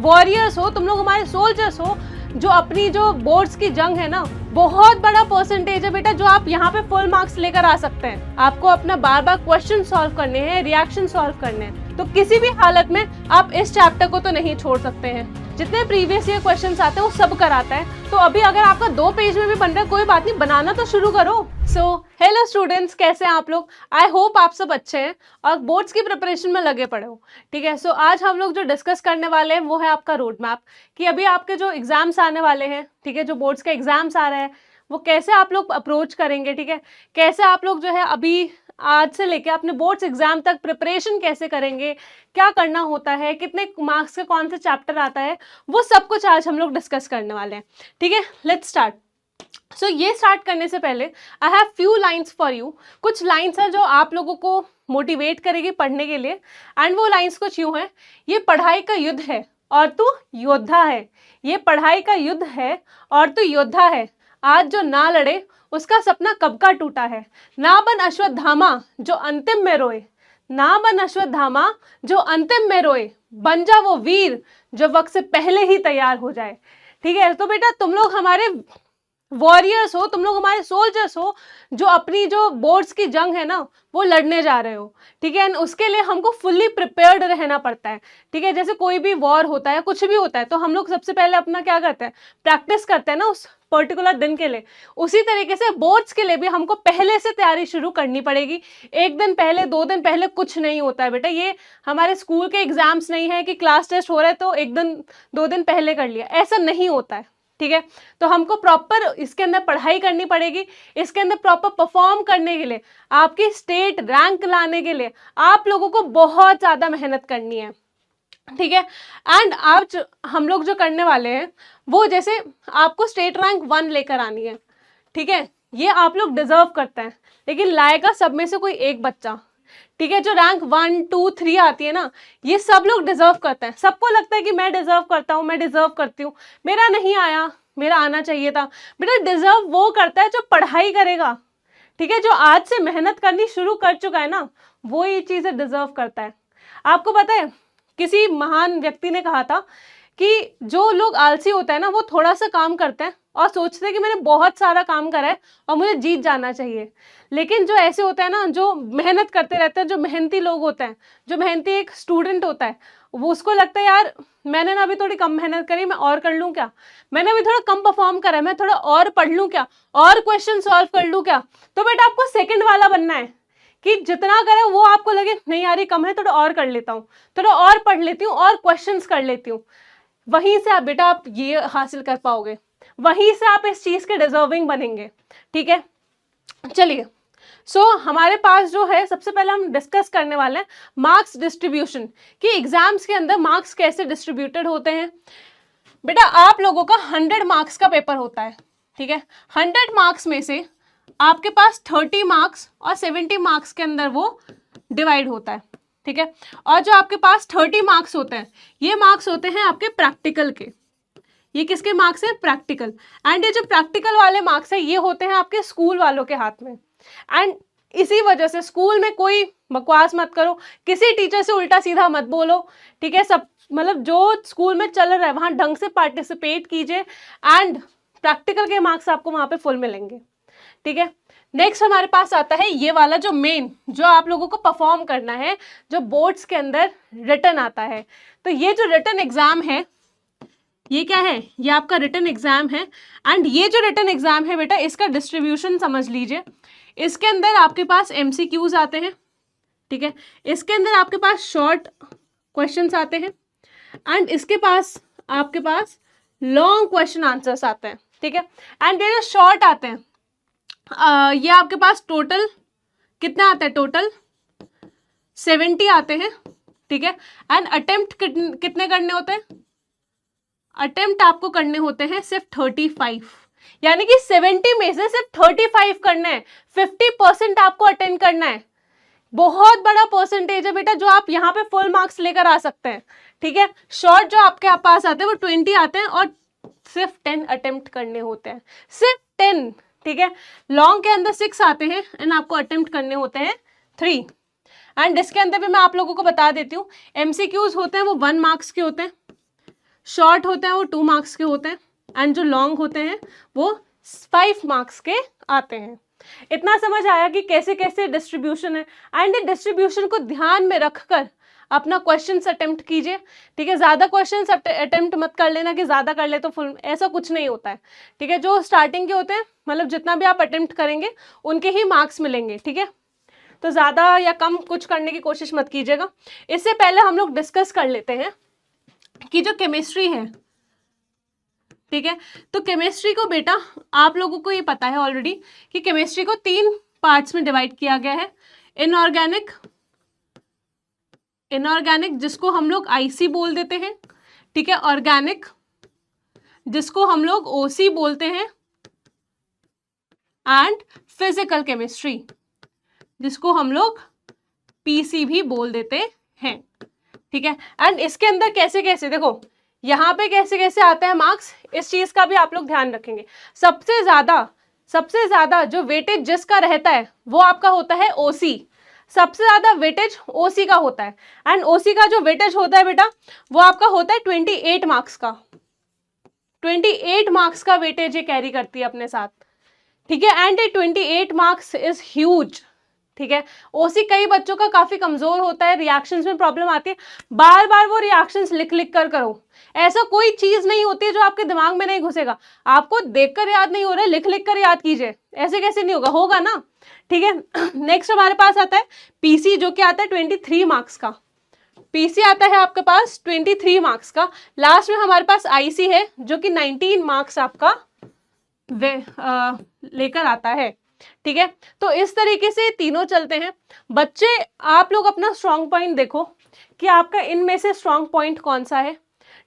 Warriors हो, तुम लोग हमारे सोल्जर्स हो, जो अपनी जो बोर्ड्स की जंग है ना, बहुत बड़ा परसेंटेज है बेटा जो आप यहाँ पे फुल मार्क्स लेकर आ सकते हैं। आपको अपना बार बार क्वेश्चन सॉल्व करने हैं, रिएक्शन सॉल्व करने हैं, तो किसी भी हालत में आप इस चैप्टर को तो नहीं छोड़ सकते हैं। जितने प्रीवियस ईयर क्वेश्चंस आते हैं वो सब कराता है। तो अभी अगर आपका 2 पेज में भी बन रहा है, कोई बात नहीं, बनाना तो शुरू करो। सो हेलो स्टूडेंट्स, कैसे हैं आप लोग? आई होप आप सब अच्छे हैं और बोर्ड्स की प्रिपरेशन में लगे पड़े हो। ठीक है, सो आज हम लोग जो डिस्कस करने वाले हैं वो है आपका रोड मैप, कि अभी आपके जो एग्जाम्स आने वाले हैं, ठीक है, जो बोर्ड्स के एग्जाम्स आ रहे हैं वो कैसे आप लोग अप्रोच करेंगे, ठीक है, कैसे आप लोग जो है अभी आज से लेके अपने बोर्ड्स एग्जाम तक प्रिपरेशन कैसे करेंगे, क्या करना होता है, कितने मार्क्स का कौन सा चैप्टर आता है, वो सब कुछ आज हम लोग डिस्कस करने वाले हैं। ठीक है, लेट्स स्टार्ट। सो ये स्टार्ट करने से पहले I have few lines for you. कुछ लाइन्स हैं जो आप लोगों को मोटिवेट करेगी पढ़ने के लिए, एंड वो लाइन्स कुछ यूँ हैं। ये पढ़ाई का युद्ध है और तू योद्धा है। ये पढ़ाई का युद्ध है और तू योद्धा है। आज जो ना लड़े उसका सपना कब का टूटा है। ना बन अश्वत्थामा जो अंतिम में रोए, ना बन अश्वत्थामा जो अंतिम में रोए, बन जा वो वीर जो वक्त से पहले ही तैयार हो जाए। ठीक है, तो बेटा तुम लोग हमारे वॉरियर्स हो, तुम लोग हमारे सोल्जर्स हो, जो अपनी जो बोर्ड्स की जंग है ना वो लड़ने जा रहे हो। ठीक है, उसके लिए हमको फुल्ली प्रिपेयर्ड रहना पड़ता है। ठीक है, जैसे कोई भी वॉर होता है, कुछ भी होता है, तो हम लोग सबसे पहले अपना क्या करते हैं, प्रैक्टिस करते हैं ना उस पर्टिकुलर दिन के लिए। उसी तरीके से बोर्ड्स के लिए भी हमको पहले से तैयारी शुरू करनी पड़ेगी। 1 दिन पहले, 2 दिन पहले कुछ नहीं होता है बेटा। ये हमारे स्कूल के एग्जाम्स नहीं है कि क्लास टेस्ट हो रहा है तो 1 दिन 2 दिन पहले कर लिया, ऐसा नहीं होता है। ठीक है, तो हमको प्रॉपर इसके अंदर पढ़ाई करनी पड़ेगी। इसके अंदर प्रॉपर परफॉर्म करने के लिए, आपकी स्टेट रैंक लाने के लिए आप लोगों को बहुत ज़्यादा मेहनत करनी है। ठीक है, एंड आज हम लोग जो करने वाले हैं वो, जैसे आपको स्टेट रैंक 1 लेकर आनी है। ठीक है, ये आप लोग डिजर्व करते हैं, लेकिन लाएगा सब में से कोई एक बच्चा। ठीक है, जो रैंक 1, 2, 3 आती है ना, ये सब लोग डिजर्व करते हैं। सबको लगता है कि मैं डिजर्व करता हूँ, मैं डिजर्व करती हूँ, मेरा नहीं आया, मेरा आना चाहिए था। बेटा डिजर्व वो करता है जो पढ़ाई करेगा। ठीक है, जो आज से मेहनत करनी शुरू कर चुका है ना, वो ये चीज़ें डिजर्व करता है। आपको पता है, किसी महान व्यक्ति ने कहा था कि जो लोग आलसी होता है ना, वो थोड़ा सा काम करते हैं और सोचते हैं कि मैंने बहुत सारा काम करा है और मुझे जीत जाना चाहिए। लेकिन जो ऐसे होता है ना, जो मेहनत करते रहते हैं, जो मेहनती लोग होते हैं, जो मेहनती एक स्टूडेंट होता है, वो उसको लगता है यार मैंने ना अभी थोड़ी कम मेहनत करी, मैं और कर लूँ क्या, मैंने अभी थोड़ा कम परफॉर्म करा है, मैं थोड़ा और पढ़ लूँ क्या, और क्वेश्चन सॉल्व कर लूँ क्या। तो बेटा आपको सेकेंड वाला बनना है कि जितना करें वो आपको लगे नहीं यार ये कम है, थोड़ा और कर लेता हूँ, थोड़ा और पढ़ लेती हूँ और क्वेश्चंस कर लेती हूँ। वहीं से आप बेटा आप ये हासिल कर पाओगे, वहीं से आप इस चीज़ के डिजर्विंग बनेंगे। ठीक है, चलिए। सो हमारे पास जो है, सबसे पहले हम डिस्कस करने वाले हैं मार्क्स डिस्ट्रीब्यूशन, कि एग्जाम्स के अंदर मार्क्स कैसे डिस्ट्रीब्यूटेड होते हैं। बेटा आप लोगों का 100 मार्क्स का पेपर होता है। ठीक है, 100 मार्क्स में से आपके पास 30 मार्क्स और 70 मार्क्स के अंदर वो डिवाइड होता है। ठीक है, और जो आपके पास 30 मार्क्स होते हैं, ये मार्क्स होते हैं आपके प्रैक्टिकल के। ये किसके मार्क्स है? प्रैक्टिकल। एंड ये जो प्रैक्टिकल वाले मार्क्स है ये होते हैं आपके स्कूल वालों के हाथ में। एंड इसी वजह से स्कूल में कोई बकवास मत करो, किसी टीचर से उल्टा सीधा मत बोलो। ठीक है, सब मतलब जो स्कूल में चल रहा है वहाँ ढंग से पार्टिसिपेट कीजिए, एंड प्रैक्टिकल के मार्क्स आपको वहाँ पे फुल मिलेंगे। ठीक है, नेक्स्ट हमारे पास आता है ये वाला जो मेन, जो आप लोगों को परफॉर्म करना है, जो बोर्ड्स के अंदर रिटन आता है। तो ये जो रिटन एग्जाम है, ये क्या है? ये आपका रिटन एग्जाम है। एंड ये जो रिटन एग्जाम है बेटा, इसका डिस्ट्रीब्यूशन समझ लीजिए। इसके अंदर आपके पास MCQs आते हैं। ठीक है, इसके अंदर आपके पास शॉर्ट क्वेश्चंस आते हैं, एंड इसके पास आपके पास लॉन्ग क्वेश्चन आंसर्स आते हैं। ठीक है, एंड ये जो शॉर्ट आते हैं, ये आपके पास टोटल कितना आता है? टोटल 70 आते हैं। ठीक है, एंड अटेम्प्ट कितने करने होते हैं? अटेम्प्ट आपको करने होते हैं सिर्फ 35, यानी कि 70 में से सिर्फ 35 करना है। 50% आपको अटेंड करना है। बहुत बड़ा परसेंटेज है बेटा जो आप यहाँ पे फुल मार्क्स लेकर आ सकते हैं। ठीक है, शॉर्ट जो आपके पास आते हैं वो 20 आते हैं और सिर्फ 10 अटेम्प्ट करने होते हैं, सिर्फ 10। ठीक है, लॉन्ग के अंदर 6 आते हैं एंड आपको अटेम्प्ट करने होते हैं 3। एंड इसके अंदर भी मैं आप लोगों को बता देती हूँ, MCQs होते हैं वो 1 मार्क्स के होते हैं। शॉर्ट होते हैं वो 2 मार्क्स के होते हैं, एंड जो लॉन्ग होते हैं वो 5 मार्क्स के आते हैं। इतना समझ आया कि कैसे कैसे डिस्ट्रीब्यूशन है, एंड डिस्ट्रीब्यूशन को ध्यान में रखकर अपना क्वेश्चंस अटेम्प्ट कीजिए, ठीक है। ज़्यादा क्वेश्चंस अटेम्प्ट मत कर लेना कि ज़्यादा कर ले तो फुल, ऐसा कुछ नहीं होता है, ठीक है। जो स्टार्टिंग के होते हैं, मतलब जितना भी आप अटेम्प्ट करेंगे उनके ही मार्क्स मिलेंगे, ठीक है। तो ज़्यादा या कम कुछ करने की कोशिश मत कीजिएगा। इससे पहले हम लोग डिस्कस कर लेते हैं कि जो केमिस्ट्री है, ठीक है, तो केमिस्ट्री को बेटा आप लोगों को ये पता है ऑलरेडी कि केमिस्ट्री को 3 पार्ट्स में डिवाइड किया गया है। इनऑर्गेनिक, इनऑर्गेनिक जिसको हम लोग आईसी बोल देते हैं, ठीक है। ऑर्गेनिक जिसको हम लोग ओसी बोलते हैं, एंड फिजिकल केमिस्ट्री जिसको हम लोग पीसी भी बोल देते हैं, ठीक है। एंड इसके अंदर कैसे कैसे, देखो यहाँ पे कैसे कैसे आते हैं मार्क्स, इस चीज का भी आप लोग ध्यान रखेंगे। सबसे ज्यादा जो वेटेज जिसका रहता है वो आपका होता है ओसी, सबसे ज्यादा वेटेज ओसी का होता है। एंड ओसी का जो वेटेज होता है बेटा वो आपका होता है 28 मार्क्स का, 28 मार्क्स का वेटेज ये कैरी करती है अपने साथ, ठीक है। एंड 28 मार्क्स इज ह्यूज, ठीक है। ओसी कई बच्चों का काफी कमजोर होता है, रिएक्शंस में प्रॉब्लम आती है, बार बार वो रिएक्शंस लिख लिख कर करो। ऐसा कोई चीज नहीं होती है जो आपके दिमाग में नहीं घुसेगा। आपको देखकर याद नहीं हो रहा है, लिख लिख कर याद कीजिए, ऐसे कैसे नहीं होगा, होगा ना, ठीक है। नेक्स्ट हमारे पास आता है पीसी, जो कि आता है 23 मार्क्स का। पीसी आता है आपके पास 23 मार्क्स का। लास्ट में हमारे पास आईसी है जो कि 19 मार्क्स आपका लेकर आता है, ठीक है। तो इस तरीके से तीनों चलते हैं। बच्चे आप लोग अपना स्ट्रॉन्ग पॉइंट देखो कि आपका इनमें से स्ट्रॉन्ग पॉइंट कौन सा है,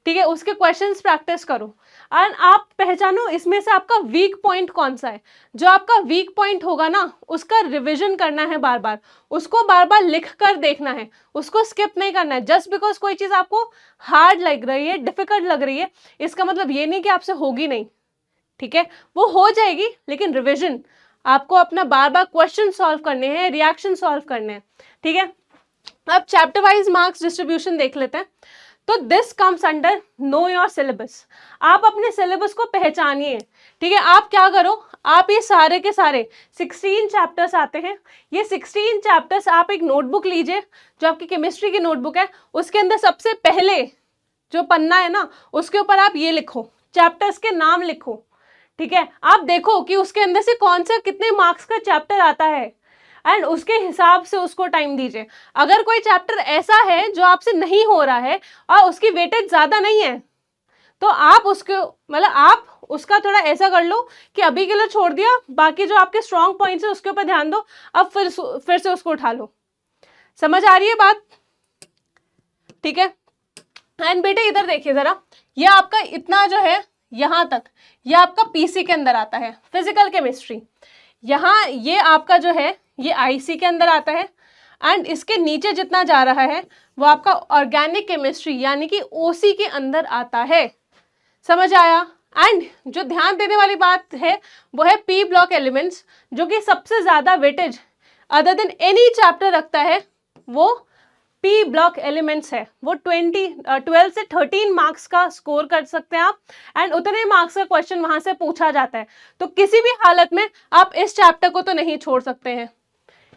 ठीक है। उसके क्वेश्चंस प्रैक्टिस करो एंड आप पहचानो इसमें से आपका वीक पॉइंट कौन सा है। जो आपका वीक पॉइंट होगा ना उसका रिवीजन करना है, बार बार उसको बार बार लिख कर देखना है, उसको स्किप नहीं करना है। जस्ट बिकॉज कोई चीज़ आपको हार्ड लग रही है, डिफिकल्ट लग रही है, इसका मतलब ये नहीं कि आपसे होगी नहीं, ठीक है। वो हो जाएगी, लेकिन रिविजन आपको अपना बार बार क्वेश्चन सॉल्व करने हैं, रिएक्शन सॉल्व करने हैं, ठीक है। अब चैप्टर वाइज मार्क्स डिस्ट्रीब्यूशन देख लेते हैं। तो this comes under know your syllabus. आप अपने सिलेबस को पहचानिए, ठीक है। आप क्या करो, आप ये सारे के सारे 16 चैप्टर्स आते हैं, ये 16 चैप्टर्स आप एक नोटबुक लीजिए, जो आपकी केमिस्ट्री की नोटबुक है, उसके अंदर सबसे पहले जो पन्ना है ना उसके ऊपर आप ये लिखो, चैप्टर्स के नाम लिखो, ठीक है। आप देखो कि उसके अंदर से कौन सा कितने मार्क्स का चैप्टर आता है एंड उसके हिसाब से उसको टाइम दीजिए। अगर कोई चैप्टर ऐसा है जो आपसे नहीं हो रहा है और उसकी वेटेज ज़्यादा नहीं है तो आप उसको मतलब आप उसका थोड़ा ऐसा कर लो कि अभी के लिए छोड़ दिया, बाकी जो आपके स्ट्रॉन्ग पॉइंट्स है उसके ऊपर ध्यान दो, अब फिर से उसको उठा लो। समझ आ रही है बात, ठीक है। एंड बेटे इधर देखिए ज़रा, ये आपका इतना जो है यहाँ तक ये आपका पीसी के अंदर आता है, फिजिकल केमिस्ट्री। यहाँ ये आपका जो है ये आईसी के अंदर आता है, एंड इसके नीचे जितना जा रहा है वो आपका ऑर्गेनिक केमिस्ट्री यानी कि ओसी के अंदर आता है। समझ आया। एंड जो ध्यान देने वाली बात है वो है पी ब्लॉक एलिमेंट्स, जो कि सबसे ज़्यादा weightage other than any chapter रखता है, वो पी ब्लॉक एलिमेंट्स है। वो 12 से 13 मार्क्स का स्कोर कर सकते हैं आप, एंड उतने मार्क्स का क्वेश्चन वहां से पूछा जाता है। तो किसी भी हालत में आप इस चैप्टर को तो नहीं छोड़ सकते हैं,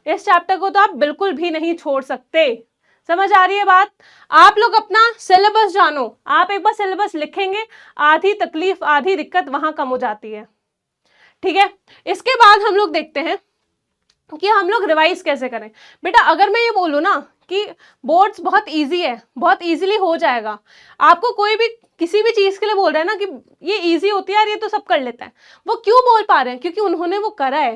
इस चैप्टर को तो आप बिल्कुल भी नहीं छोड़ सकते। समझ आ रही है बात। आप लोग अपना सिलेबस जानो, आप एक बार सिलेबस लिखेंगे आधी तकलीफ आधी दिक्कत वहां कम हो जाती है, ठीक है। इसके बाद हम लोग देखते हैं कि हम लोग रिवाइज कैसे करें। बेटा अगर मैं ये बोलूँ ना कि बोर्ड्स बहुत इजी है, बहुत इजीली हो जाएगा, आपको कोई भी किसी भी चीज़ के लिए बोल रहा है ना कि ये इजी होती है यार, ये तो सब कर लेता है, वो क्यों बोल पा रहे हैं? क्योंकि उन्होंने वो करा है,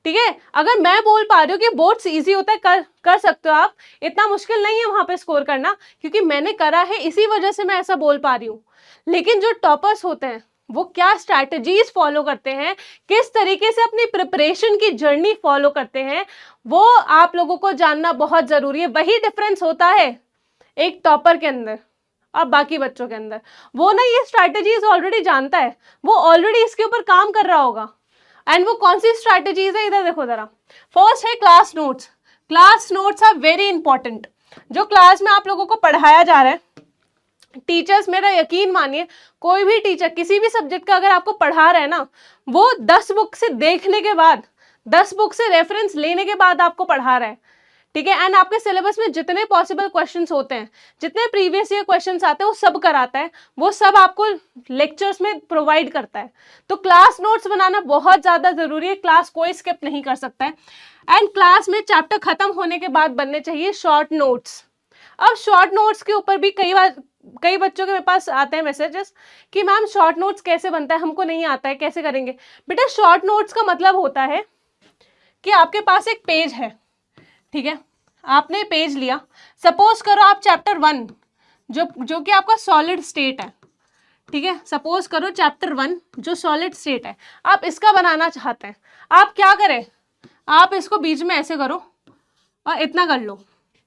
ठीक है। अगर मैं बोल पा रही हूँ कि बोर्ड्स इजी होता है, कर सकते हो आप, इतना मुश्किल नहीं है वहाँ पे स्कोर करना, क्योंकि मैंने करा है, इसी वजह से मैं ऐसा बोल पा रही हूँ। लेकिन जो टॉपर्स होते हैं वो क्या स्ट्रैटेजीज फॉलो करते हैं, किस तरीके से अपनी प्रिपरेशन की जर्नी फॉलो करते हैं, वो आप लोगों को जानना बहुत ज़रूरी है। वही डिफरेंस होता है एक टॉपर के अंदर और बाकी बच्चों के अंदर। वो ना ये स्ट्रैटेजीज ऑलरेडी जानता है, वो ऑलरेडी इसके ऊपर काम कर रहा होगा। एंड वो कौन सी स्ट्रैटेजीज है, इधर देखो ज़रा। फर्स्ट है class notes. Class notes are very important. जो क्लास में आप लोगों को पढ़ाया जा रहा है, टीचर्स, मेरा यकीन मानिए, कोई भी टीचर किसी भी सब्जेक्ट का अगर आपको पढ़ा रहा है ना, वो 10 बुक से देखने के बाद, 10 बुक से रेफरेंस लेने के बाद आपको पढ़ा रहा है, ठीक है। एंड आपके सिलेबस में जितने पॉसिबल क्वेश्चंस होते हैं, जितने प्रीवियस ईयर क्वेश्चंस आते हैं, वो सब कराता है, वो सब आपको लेक्चर्स में प्रोवाइड करता है। तो क्लास नोट्स बनाना बहुत ज़्यादा ज़रूरी है, क्लास कोई स्किप नहीं कर सकता है। एंड क्लास में चैप्टर खत्म होने के बाद बनने चाहिए शॉर्ट नोट्स। अब शॉर्ट नोट्स के ऊपर भी कई बच्चों के मेरे पास आते हैं मैसेजेस कि मैम शॉर्ट नोट्स कैसे बनता है, हमको नहीं आता है, कैसे करेंगे। बेटा शॉर्ट नोट्स का मतलब होता है कि आपके पास एक पेज है, ठीक है, आपने पेज लिया, सपोज करो आप चैप्टर 1 जो कि आपका सॉलिड स्टेट है, ठीक है, सपोज करो चैप्टर 1 जो सॉलिड स्टेट है, आप इसका बनाना चाहते हैं। आप क्या करें, आप इसको बीच में ऐसे करो और इतना कर लो,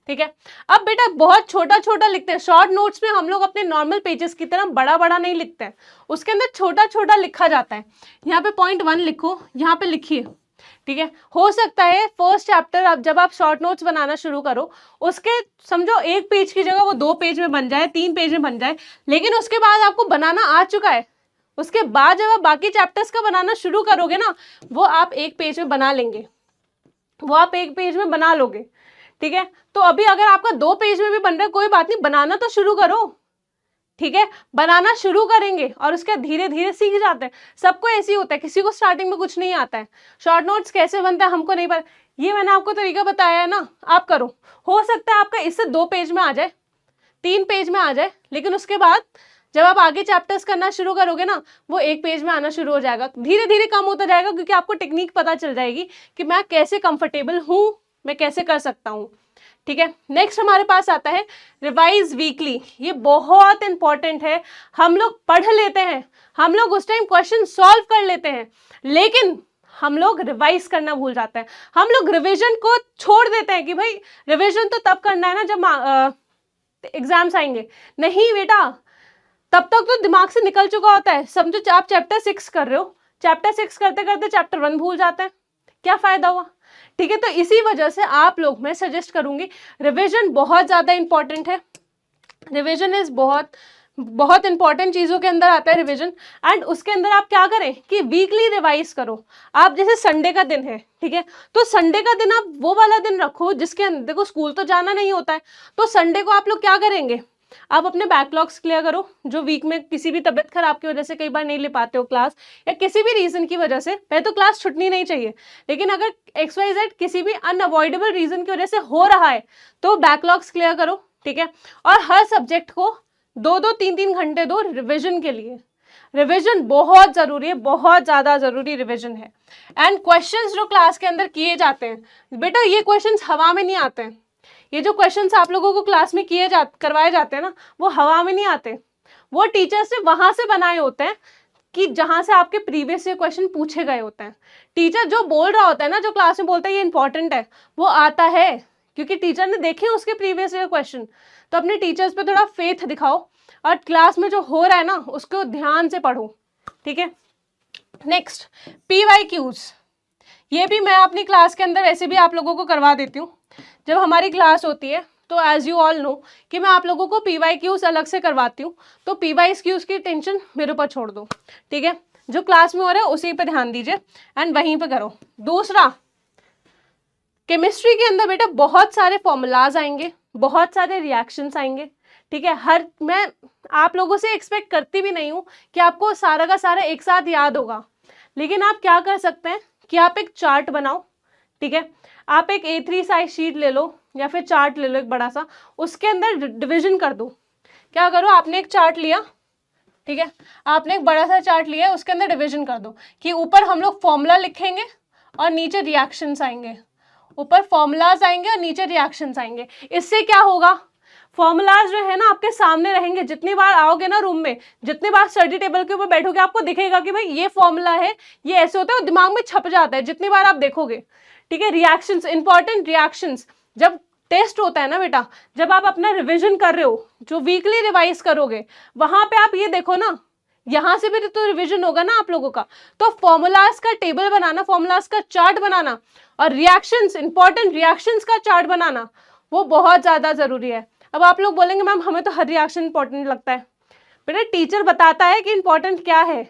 ठीक है। अब बेटा बहुत छोटा छोटा लिखते हैं, शॉर्ट नोट्स में हम लोग अपने नॉर्मल पेजेस की तरह बड़ा बड़ा नहीं लिखते हैं, उसके अंदर छोटा छोटा लिखा जाता है। यहाँ पे पॉइंट 1 लिखो, यहाँ पे लिखिए, ठीक है। हो सकता है फर्स्ट चैप्टर आप जब आप शॉर्ट नोट्स बनाना शुरू करो, उसके समझो 1 पेज की जगह वो 2 पेज में बन जाए, 3 पेज में बन जाए, लेकिन उसके बाद आपको बनाना आ चुका है, उसके बाद जब आप बाकी चैप्टर्स का बनाना शुरू करोगे ना, वो आप 1 पेज में बना लेंगे, वो आप 1 पेज में बना लोगे, ठीक है। तो अभी अगर आपका 2 पेज में भी बन रहा है, कोई बात नहीं, बनाना तो शुरू करो, ठीक है। बनाना शुरू करेंगे और उसके धीरे धीरे सीख जाते हैं। सबको ऐसे ही होता है, किसी को स्टार्टिंग में कुछ नहीं आता है। शॉर्ट नोट्स कैसे बनता है हमको नहीं पता, ये मैंने आपको तरीका बताया है ना, आप करो। हो सकता है आपका इससे 2 पेज में आ जाए, 3 पेज में आ जाए, लेकिन उसके बाद जब आप आगे चैप्टर्स करना शुरू करोगे ना, वो 1 पेज में आना शुरू हो जाएगा, धीरे धीरे कम होता जाएगा, क्योंकि आपको टेक्निक पता चल जाएगी कि मैं कैसे कंफर्टेबल हूँ, मैं कैसे कर सकता हूँ, ठीक है। नेक्स्ट हमारे पास आता है रिवाइज वीकली। ये बहुत इंपॉर्टेंट है। हम लोग पढ़ लेते हैं, हम लोग उस टाइम क्वेश्चन सॉल्व कर लेते हैं, लेकिन हम लोग रिवाइज करना भूल जाते हैं। हम लोग रिवीजन को छोड़ देते हैं कि भाई रिवीजन तो तब करना है ना जब एग्जाम्स आएंगे। नहीं बेटा, तब तक तो दिमाग से निकल चुका होता है। समझो आप चैप्टर 6 कर रहे हो, चैप्टर 6 करते करते चैप्टर 1 भूल जाते हैं, क्या फायदा हुआ, ठीक है। तो इसी वजह से आप लोग, मैं सजेस्ट करूंगी, रिवीजन बहुत ज़्यादा इंपॉर्टेंट है। रिवीजन इज बहुत बहुत इंपॉर्टेंट चीज़ों के अंदर आता है रिवीजन। एंड उसके अंदर आप क्या करें कि वीकली रिवाइज करो। आप जैसे संडे का दिन है, ठीक है, तो संडे का दिन आप वो वाला दिन रखो जिसके अंदर, देखो स्कूल तो जाना नहीं होता है, तो संडे को आप लोग क्या करेंगे, आप अपने बैकलॉग्स क्लियर करो, जो वीक में किसी भी तबियत खराब की वजह से कई बार नहीं ले पाते हो क्लास, या किसी भी रीजन की वजह से, पहले तो क्लास छुटनी नहीं चाहिए, लेकिन अगर XYZ किसी भी अनअवॉइडेबल रीजन की वजह से हो रहा है तो बैकलॉग्स क्लियर करो, ठीक है। और हर सब्जेक्ट को 2-2, 3-3 घंटे दो रिविजन के लिए। रिविजन बहुत जरूरी है, बहुत ज्यादा जरूरी रिविजन है। एंड क्वेश्चंस जो क्लास के अंदर किए जाते हैं बेटा, ये क्वेश्चंस हवा में नहीं आते हैं। ये जो क्वेश्चंस आप लोगों को क्लास में करवाए जाते हैं ना, वो हवा में नहीं आते, वो टीचर्स ने वहां से बनाए होते हैं कि जहां से आपके प्रीवियस ईयर क्वेश्चन पूछे गए होते हैं। टीचर जो बोल रहा होता है ना, जो क्लास में बोलता है ये इंपॉर्टेंट है, वो आता है क्योंकि टीचर ने देखे उसके प्रीवियस ईयर क्वेश्चन। तो अपने टीचर्स पे थोड़ा फेथ दिखाओ और क्लास में जो हो रहा है ना उसको ध्यान से पढ़ो, ठीक है। नेक्स्ट PYQs, ये भी मैं अपनी क्लास के अंदर ऐसे भी आप लोगों को करवा देती हूँ। जब हमारी क्लास होती है तो एज यू ऑल नो कि मैं आप लोगों को PYQs अलग से करवाती हूँ, तो PYQs की टेंशन मेरे ऊपर छोड़ दो, ठीक है। जो क्लास में हो रहा है उसी पे ध्यान दीजिए एंड वहीं पे करो। दूसरा, केमिस्ट्री के अंदर बेटा बहुत सारे फॉर्मूलाज आएंगे, बहुत सारे रिएक्शंस आएंगे, ठीक है। मैं आप लोगों से एक्सपेक्ट करती भी नहीं हूँ कि आपको सारा का सारा एक साथ याद होगा, लेकिन आप क्या कर सकते हैं कि आप एक चार्ट बनाओ, ठीक है। आप एक A3 साइज शीट ले लो या फिर चार्ट ले लो एक बड़ा सा, उसके अंदर डिवीजन कर दो। क्या करो, आपने एक चार्ट लिया, ठीक है, आपने एक बड़ा सा चार्ट लिया, उसके अंदर डिवीजन कर दो कि ऊपर हम लोग फॉर्मूला लिखेंगे और नीचे रिएक्शंस आएंगे, ऊपर फॉर्मूलाज आएंगे और नीचे रिएक्शंस आएंगे। इससे क्या होगा, फॉर्मूलाज जो है ना आपके सामने रहेंगे। जितनी बार आओगे ना रूम में, जितनी बार स्टडी टेबल के ऊपर बैठोगे, आपको दिखेगा कि भाई ये फॉर्मूला है, ये ऐसे होता है, दिमाग में छप जाता है जितनी बार आप देखोगे, ठीक है। रिएक्शंस, इंपॉर्टेंट रिएक्शंस, जब टेस्ट होता है ना बेटा, जब आप अपना रिविजन कर रहे हो, जो वीकली रिवाइज करोगे, वहां पे आप ये देखो ना, यहाँ से भी तो रिवीजन होगा ना आप लोगों का, तो फॉर्मूलाज का टेबल बनाना, फॉर्मूलाज का चार्ट बनाना और रिएक्शंस, इंपॉर्टेंट रिएक्शंस का चार्ट बनाना, वो बहुत ज्यादा जरूरी है। अब आप लोग बोलेंगे मैम हमें तो हर रिएक्शन इंपॉर्टेंट लगता है। बेटा टीचर बताता है कि इंपॉर्टेंट क्या है,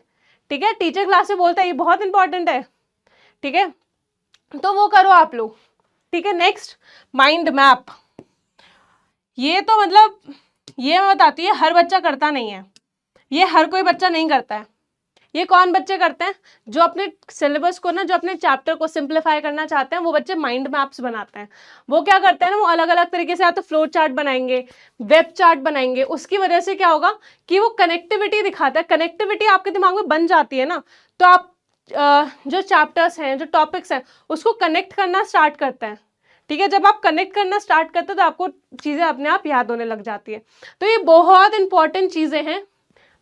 ठीक है, टीचर क्लास में बोलता है ये बहुत इंपॉर्टेंट है, ठीक है, तो वो करो आप लोग, ठीक है। नेक्स्ट माइंड मैप, ये तो मतलब ये मैं बताती है हर बच्चा करता नहीं है, ये हर कोई बच्चा नहीं करता है। ये कौन बच्चे करते हैं? जो अपने सिलेबस को ना, जो अपने चैप्टर को सिंप्लीफाई करना चाहते हैं, वो बच्चे माइंड मैप्स बनाते हैं। वो क्या करते हैं ना, वो अलग अलग तरीके से या तो फ्लो चार्ट बनाएंगे, वेब चार्ट बनाएंगे। उसकी वजह से क्या होगा कि वो कनेक्टिविटी दिखाता है। कनेक्टिविटी आपके दिमाग में बन जाती है ना, तो आप जो चैप्टर्स हैं, जो टॉपिक्स हैं, उसको कनेक्ट करना स्टार्ट करते हैं, ठीक है। जब आप कनेक्ट करना स्टार्ट करते हैं तो आपको चीज़ें अपने आप याद होने लग जाती है। तो ये बहुत इंपॉर्टेंट चीज़ें हैं,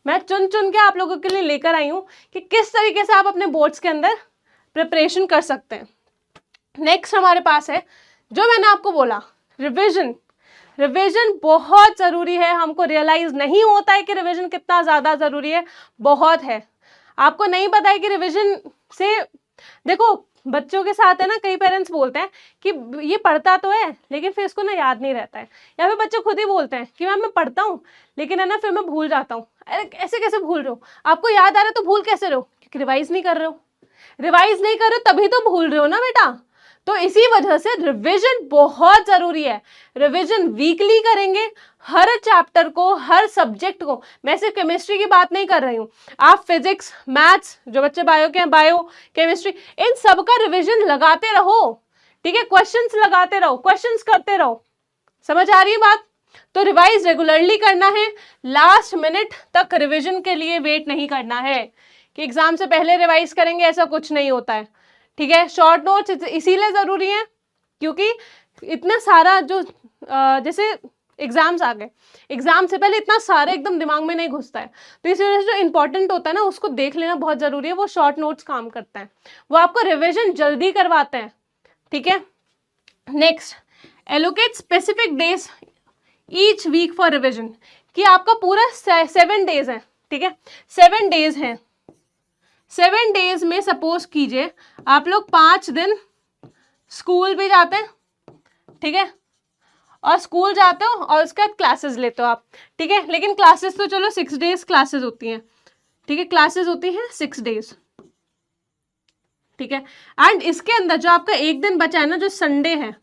मैं चुन चुन के आप लोगों के लिए लेकर आई हूँ कि किस तरीके से आप अपने बोर्ड्स के अंदर प्रिपरेशन कर सकते हैं। नेक्स्ट हमारे पास है, जो मैंने आपको बोला, रिवीजन। रिवीजन बहुत ज़रूरी है, हमको रियलाइज नहीं होता है कि रिवीजन कितना ज़्यादा ज़रूरी है, बहुत है। आपको नहीं पता है कि रिवीजन से, देखो बच्चों के साथ है ना, कई पेरेंट्स बोलते हैं कि ये पढ़ता तो है लेकिन फिर इसको ना याद नहीं रहता है, या फिर बच्चे खुद ही बोलते हैं कि मैम मैं पढ़ता हूँ लेकिन है ना फिर मैं भूल जाता हूँ। अरे ऐसे कैसे भूल रहे हो? आपको याद आ रहा है तो भूल कैसे रहे हो? क्योंकि रिवाइज नहीं कर रहे हो। रिवाइज नहीं कर रहे हो तभी तो भूल रहे हो ना बेटा। तो इसी वजह से रिवीजन बहुत जरूरी है। रिवीजन वीकली करेंगे हर चैप्टर को, हर सब्जेक्ट को। मैं सिर्फ केमिस्ट्री की बात नहीं कर रही हूँ, आप फिजिक्स, मैथ्स, जो बच्चे बायो के हैं, बायो, केमिस्ट्री, इन सब का रिवीजन लगाते रहो, ठीक है। क्वेश्चंस लगाते रहो, क्वेश्चंस करते रहो। समझ आ रही है बात? तो रिवाइज रेगुलरली करना है, लास्ट मिनट तक रिवीजन के लिए वेट नहीं करना है कि एग्जाम से पहले रिवाइज करेंगे, ऐसा कुछ नहीं होता है, ठीक है। शॉर्ट नोट्स इसीलिए ज़रूरी है क्योंकि इतना सारा जो जैसे एग्जाम्स आ गए, एग्जाम से पहले इतना सारा एकदम दिमाग में नहीं घुसता है, तो इस वजह से जो इंपॉर्टेंट होता है ना उसको देख लेना बहुत ज़रूरी है। वो शॉर्ट नोट्स काम करते हैं, वो आपको रिविजन जल्दी करवाते हैं, ठीक है। Next, allocate specific days each week for revision, कि आपका पूरा 7 डेज है, ठीक है, 7 डेज हैं। 7 डेज में सपोज कीजिए आप लोग 5 दिन स्कूल भी जाते हैं, ठीक है, और स्कूल जाते हो और उसके बाद क्लासेस लेते हो आप, ठीक है। लेकिन क्लासेस तो चलो 6 डेज क्लासेस होती हैं, ठीक है, क्लासेस होती हैं 6 डेज, ठीक है। एंड इसके अंदर जो आपका एक दिन बचा है ना, जो संडे है,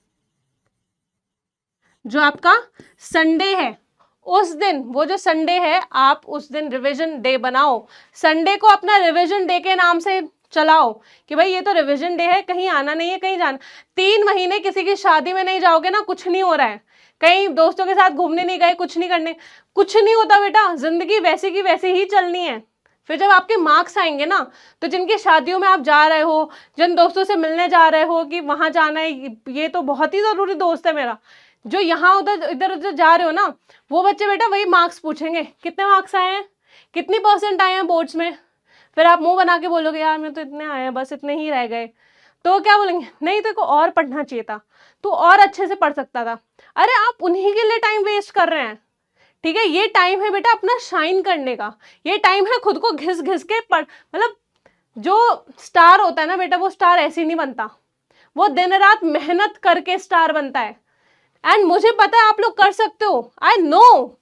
जो आपका संडे है, उस दिन, वो जो संडे है, आप उस दिन रिवीजन डे बनाओ। संडे को अपना रिवीजन डे के नाम से चलाओ कि भाई ये तो रिवीजन डे है, कहीं आना नहीं है, कहीं जाना। 3 महीने किसी की शादी में नहीं जाओगे ना, कुछ नहीं हो रहा है, कहीं दोस्तों के साथ घूमने नहीं गए, कुछ नहीं करने, कुछ नहीं होता बेटा। जिंदगी वैसी की वैसी ही चलनी है। फिर जब आपके मार्क्स आएंगे ना, तो जिनकी शादियों में आप जा रहे हो, जिन दोस्तों से मिलने जा रहे हो कि वहां जाना है, ये तो बहुत ही जरूरी दोस्त है मेरा, जो यहाँ उधर इधर उधर जा रहे हो ना, वो बच्चे बेटा वही मार्क्स पूछेंगे, कितने मार्क्स आए हैं, कितनी परसेंट आए हैं बोर्ड्स में। फिर आप मुंह बना के बोलोगे यार मैं तो इतने आए हैं, बस इतने ही रह गए, तो क्या बोलेंगे, नहीं तेरे को और पढ़ना चाहिए था, तू और अच्छे से पढ़ सकता था। अरे आप उन्हीं के लिए टाइम वेस्ट कर रहे हैं, ठीक है। ये टाइम है बेटा अपना शाइन करने का, ये टाइम है खुद को घिस घिस के पढ़, मतलब जो स्टार होता है ना बेटा, वो स्टार ऐसे नहीं बनता, वो दिन रात मेहनत करके स्टार बनता है। एंड मुझे पता है आप लोग कर सकते हो, आई नो,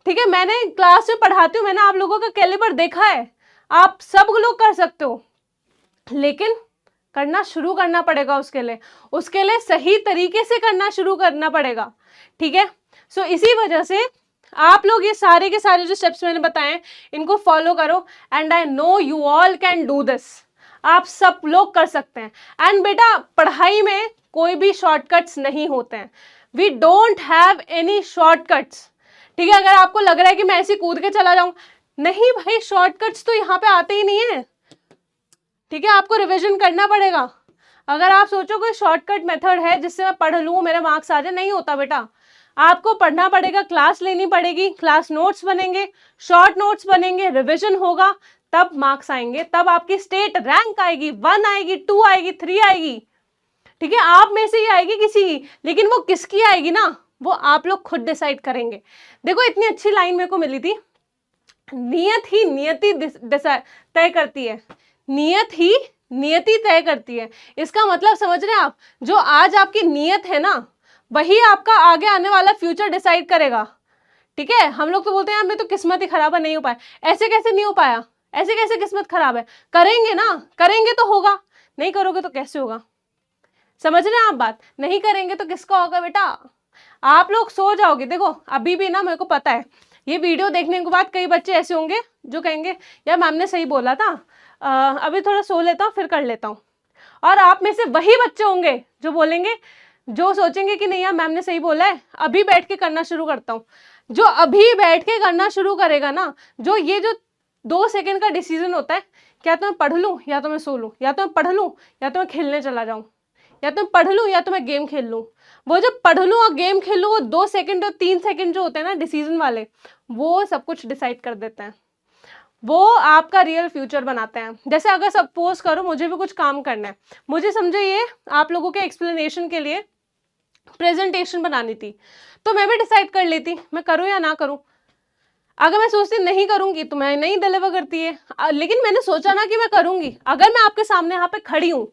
ठीक है। मैंने क्लास में पढ़ाती हूँ, मैंने आप लोगों का कैलिबर देखा है, आप सब लोग कर सकते हो, लेकिन करना शुरू करना पड़ेगा उसके लिए सही तरीके से करना शुरू करना पड़ेगा, ठीक है। सो इसी वजह से आप लोग ये सारे के सारे जो स्टेप्स मैंने बताए इनको फॉलो करो, and I know you all can do this. आप सब लोग कर सकते हैं। एंड बेटा पढ़ाई में कोई भी शॉर्टकट्स नहीं होते हैं, we don't have any shortcuts, ठीक है। अगर आपको लग रहा है कि मैं ऐसे कूद के चला जाऊं, नहीं भाई, शॉर्टकट्स तो यहाँ पे आते ही नहीं है, ठीक है। आपको रिवीजन करना पड़ेगा। अगर आप सोचो कोई शॉर्टकट मेथड है जिससे मैं पढ़ लूँ मेरे मार्क्स आ जाए, नहीं होता बेटा। आपको पढ़ना पड़ेगा, क्लास लेनी पड़ेगी, क्लास नोट्स बनेंगे, शॉर्ट नोट्स बनेंगे, रिवीजन होगा, तब मार्क्स आएंगे, तब आपकी स्टेट रैंक आएगी, 1 आएगी, 2 आएगी, 3 आएगी, ठीक है। आप में से ही आएगी किसी की, लेकिन वो किसकी आएगी ना, वो आप लोग खुद डिसाइड करेंगे। देखो इतनी अच्छी लाइन मेरे को मिली थी, नियत ही नियति तय करती है, नियत ही नियति तय करती है। इसका मतलब समझ रहे हैं आप, जो आज आपकी नियत है ना, वही आपका आगे आने वाला फ्यूचर डिसाइड करेगा। ठीक है, हम लोग तो बोलते हैं यार मैं तो किस्मत ही खराब है, नहीं हो पाया। ऐसे कैसे नहीं हो पाया, ऐसे कैसे किस्मत खराब है? करेंगे ना, करेंगे तो होगा, नहीं करोगे तो कैसे होगा? समझ रहे हैं आप बात? नहीं करेंगे तो किसका होगा बेटा? आप लोग सो जाओगे। देखो अभी भी ना, मेरे को पता है ये वीडियो देखने के बाद कई बच्चे ऐसे होंगे जो कहेंगे यार मैम ने सही बोला था, अभी थोड़ा सो लेता हूँ फिर कर लेता हूँ। और आप में से वही बच्चे होंगे जो बोलेंगे, जो सोचेंगे कि नहीं यार मैम ने सही बोला है, अभी बैठ के करना शुरू करता हूँ। जो अभी बैठ के करना शुरू करेगा ना, जो ये जो 2 सेकंड का डिसीजन होता है, क्या तो मैं पढ़ लूँ या तो मैं सो लूँ, या तो मैं पढ़ लूँ या तो मैं खेलने चला जाऊँ, या तो मैं पढ़ लूँ या तो मैं गेम खेल लूँ। वो जो पढ़ लूँ और गेम खेल लूँ, वो 2 सेकंड और 3 सेकंड जो होते हैं ना डिसीजन वाले, वो सब कुछ डिसाइड कर देते हैं। वो आपका रियल फ्यूचर बनाते हैं। जैसे अगर सपोज करो मुझे भी कुछ काम करना है, मुझे समझो ये आप लोगों के एक्सप्लेनेशन के लिए प्रेजेंटेशन बनानी थी, तो मैं भी डिसाइड कर लेती मैं करूँ या ना करूँ। अगर मैं सोचती नहीं करूंगी तो मैं नहीं डिलीवर करती है, लेकिन मैंने सोचा ना कि मैं करूंगी। अगर मैं आपके सामने यहाँ पे खड़ी हूँ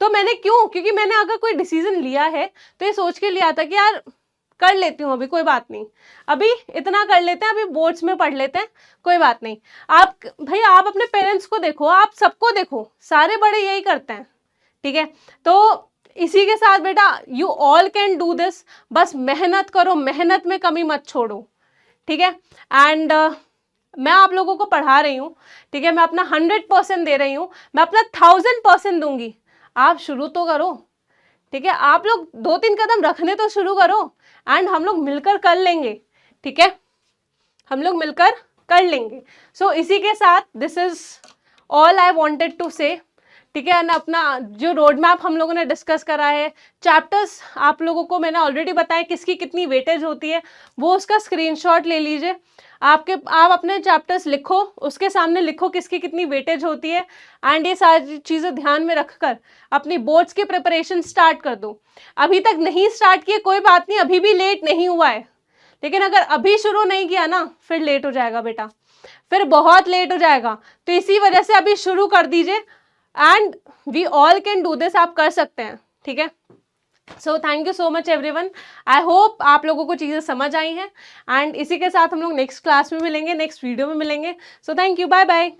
तो मैंने क्यों, क्योंकि मैंने अगर कोई डिसीजन लिया है तो ये सोच के लिया था कि यार कर लेती हूँ, अभी कोई बात नहीं, अभी इतना कर लेते हैं, अभी बोर्ड्स में पढ़ लेते हैं, कोई बात नहीं। आप भाई आप अपने पेरेंट्स को देखो, आप सबको देखो, सारे बड़े यही करते हैं। ठीक है, तो इसी के साथ बेटा you all can do this, बस मेहनत करो, मेहनत में कमी मत छोड़ो। ठीक है, एंड मैं आप लोगों को पढ़ा रही हूँ। ठीक है, मैं अपना 100% दे रही हूँ, मैं अपना 1000% दूंगी। आप शुरू तो करो। ठीक है, आप लोग 2-3 कदम रखने तो शुरू करो, एंड हम लोग मिलकर कर लेंगे। ठीक है, हम लोग मिलकर कर लेंगे। सो इसी के साथ this is all I wanted to say. ठीक है, ना अपना जो रोड मैप हम लोगों ने डिस्कस करा है, चैप्टर्स आप लोगों को मैंने ऑलरेडी बताया किसकी कितनी वेटेज होती है, वो उसका स्क्रीनशॉट ले लीजिए। आप अपने चैप्टर्स लिखो, उसके सामने लिखो किसकी कितनी वेटेज होती है, एंड ये सारी चीज़ें ध्यान में रखकर अपनी बोर्ड्स की प्रिपरेशन स्टार्ट कर दो। अभी तक नहीं स्टार्ट किए कोई बात नहीं, अभी भी लेट नहीं हुआ है, लेकिन अगर अभी शुरू नहीं किया ना फिर लेट हो जाएगा बेटा, फिर बहुत लेट हो जाएगा। तो इसी वजह से अभी शुरू कर दीजिए, and we all can do this, आप कर सकते हैं। ठीक है, so thank you so much everyone. I hope आप लोगों को चीज़ें समझ आई हैं, एंड इसी के साथ हम लोग नेक्स्ट क्लास में मिलेंगे, नेक्स्ट वीडियो में मिलेंगे। So thank you, bye bye.